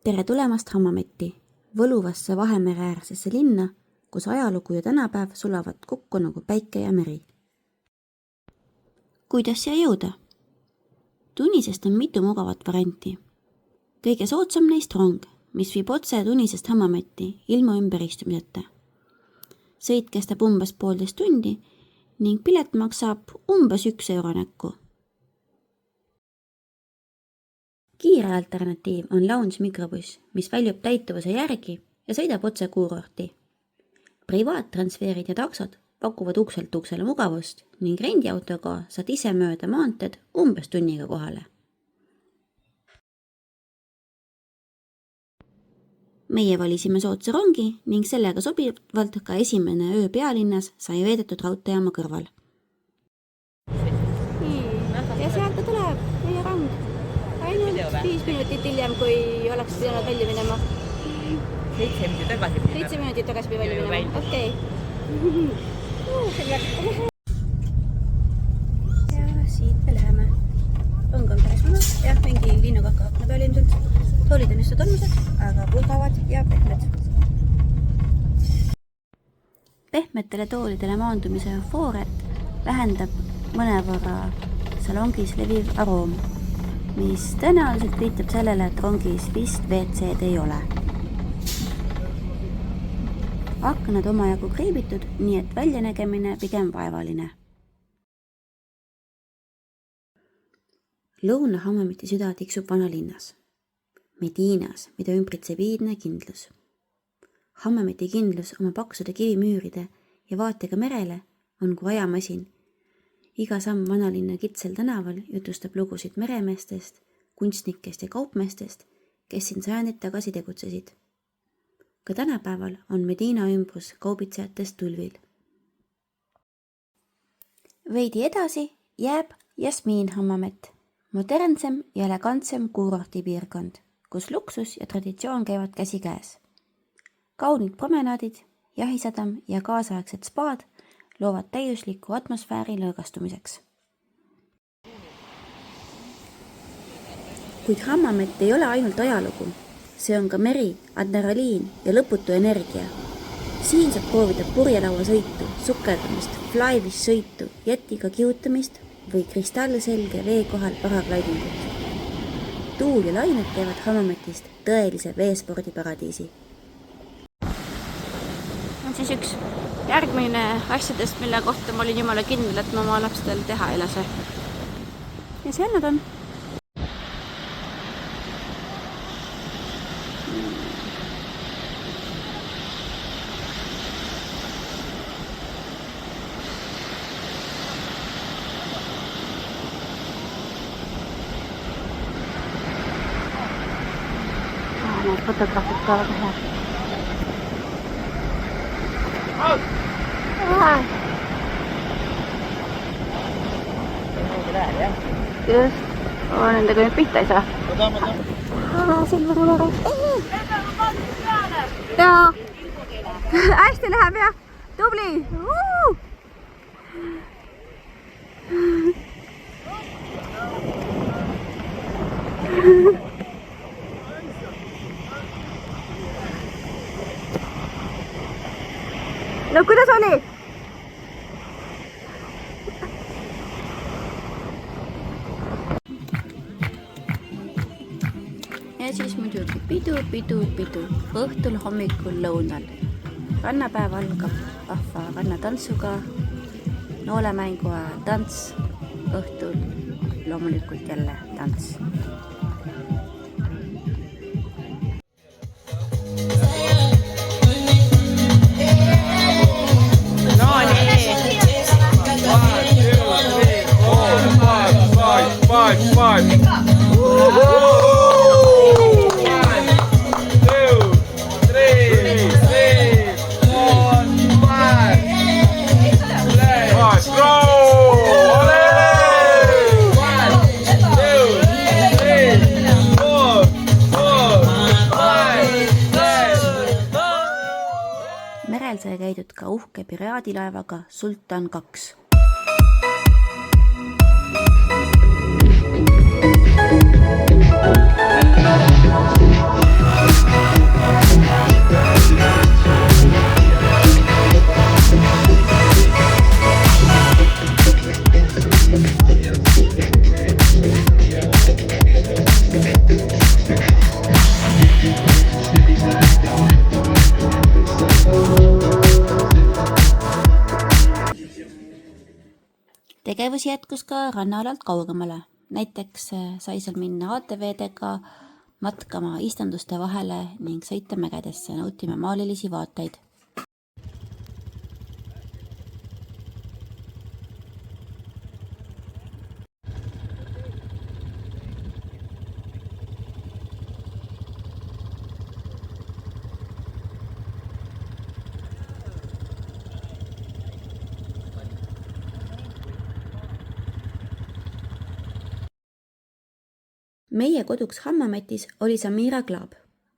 Tere tulemast Hammametti, võluvasse Vahemereäärsesse linna, kus ajalugu ja tänapäev sulavad kokku nagu päike ja meri. Kuidas siia jõuda? Tunisest on mitu mugavat varianti. Kõige soodsam neist rong, mis viib otse Tunisest Hammametti ilma ümberistumiseta. Sõit kestab umbes 1,5 tundi ning pilet maksab umbes 1 euro näkku. Kiire alternatiiv on lounge mikrobuss, mis väljub täituvuse järgi ja sõidab otse kuurorti. Privaattransferid ja taksod pakuvad ukselt uksele mugavust ning rendiautoga saad ise mööda maanteed umbes tunniga kohale. Meie valisime soodsa rongi ning sellega sobivalt ka esimene öö pealinnas sai veedetud raudteejaama kõrval. Ja sealt ta tuleb, meie rong. Ainult 5 minutit hiljem, kui oleks pidanud välja minema. 7 minutit tagasi pidi. 7 minutit tagasi pidi välja minema. Okei. Ja siit me läheme. Rong on päris mõnus. Jah, mingi linnukaka akna peal ilmselt. Toolid on just tolmused, aga pulgavad ja pehmed. Pehmetele toolidele maandumise eufooriat vähendab mõnevõrra salongis leviv aroom, mis tõenäoliselt viitab sellele, et rongis vist WC-d ei ole. Aknad omajagu kriibitud, nii et väljanägemine pigem vaevaline. Lõuna-Hammameti süda tiksub vanalinnas, Mediinas, mida ümbritseb iidne kindlus. Hammameti kindlus oma paksude kivimüüride ja vaatega merele on kui ajamasin. Iga samm vanalinna kitsel tänaval jutustab lugusid meremeestest, kunstnikest ja kaupmeestest, kes siin sajandid tagasi tegutsesid. Ka tänapäeval on Mediina ümbrus kaubitsejatest tulvil. Veidi edasi jääb Jasmiin Hammamet, modernsem ja elegantsem kuurortipiirkond, kus luksus ja traditsioon käivad käsikäes. Kaunid promenaadid, jahisadam ja kaasaegsed spaad loovad täiusliku atmosfääri lõõgastumiseks. Kuid Hammamet ei ole ainult ajalugu. See on ka meri, adrenaliin ja lõputu energia. Siin saab proovida purjelauasõitu, sukeldamist, flyfish sõitu, jetiga kihutamist või kristallselge vee kohal paraglidingut. Tuul ja lained teevad Hammametist tõelise veespordiparadiisi. On siis üks järgmine asjadest, mille kohta ma olin jumala kindel, et ma oma lapstel teha ei lase. Ja seal nad on. Need fotograafid ka väga head. Just, nendega nüüd pihta ei saa. Silver ulare. Jaa, hästi läheb jah, tubli. No kuidas oli? Ja siis muidugi pidu. Õhtul, hommikul, lõunal. Rannapäev algab vahva rannatantsuga, noolemängu ajal tants, õhtul loomulikult jälle tants. Merel sai käidud ka uhke piraadilaevaga Sultan 2. tegevus jätkus ka rannaalalt kaugemale. Näiteks sai seal minna ATV-dega matkama istanduste vahele ning sõita mägedesse, nautima maalilisi vaateid. Meie koduks Hammametis oli Samira Club,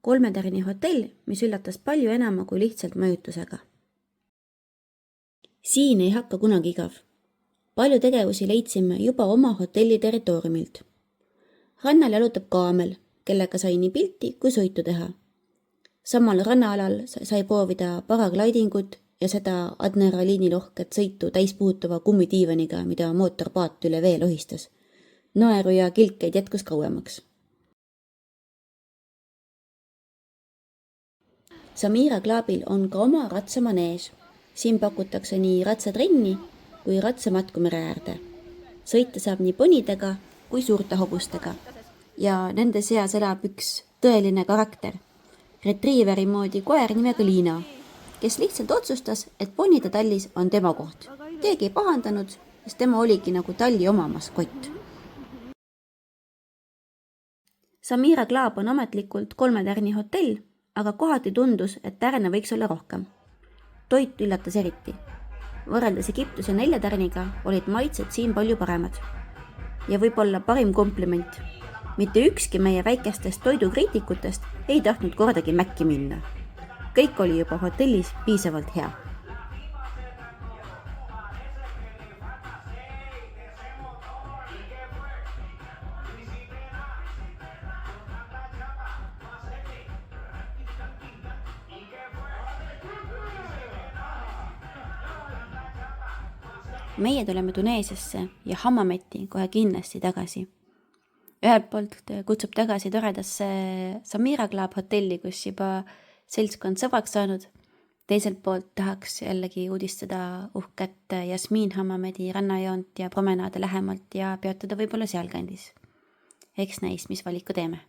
3-tärni hotell, mis üllatas palju enama kui lihtsalt majutusega. Siin ei hakka kunagi igav. Palju tegevusi leidsime juba oma hotelli territooriumilt. Rannal jalutab kaamel, kellega sai nii pilti kui sõitu teha. Samal rannaalal sai proovida paraglidingut ja seda adrenaliinilohket sõitu täispuutuva kummitiivaniga, mida mootorpaat üle vee lohistas. Naeru ja kilkeid jätkus kauemaks. Samira Clubil on ka oma ratsamanees. Siin pakutakse nii ratsatrenni kui ratsamatku mere äärde. Sõita saab nii ponidega kui suurte hobustega. Ja nende seas elab üks tõeline karakter. Retriiveri moodi koer nimega Liina, kes lihtsalt otsustas, et ponide tallis on tema koht. Keegi ei pahandanud, sest tema oligi nagu talli oma maskott. Samira Club on ametlikult 3-tärni hotell, aga kohati tundus, et tärne võiks olla rohkem. Toit üllatas eriti. Võrreldes Egiptuse 4-tärniga olid maitsed siin palju paremad. Ja võib-olla parim kompliment. Mitte ükski meie väikestest toidukriitikutest ei tahtnud kordagi mäkki minna. Kõik oli juba hotellis piisavalt hea. Meie tuleme Tuneesiasse ja Hammameti kohe kindlasti tagasi. Ühelt poolt kutsub tagasi toredasse Samira Club hotelli, kus juba seltskond sõbraks saanud. Teiselt poolt tahaks jällegi uudistada uhket Jasmiin Hammameti rannajoont ja promenaade lähemalt ja peatuda võib-olla sealkandis. Eks näis, mis valiku teeme.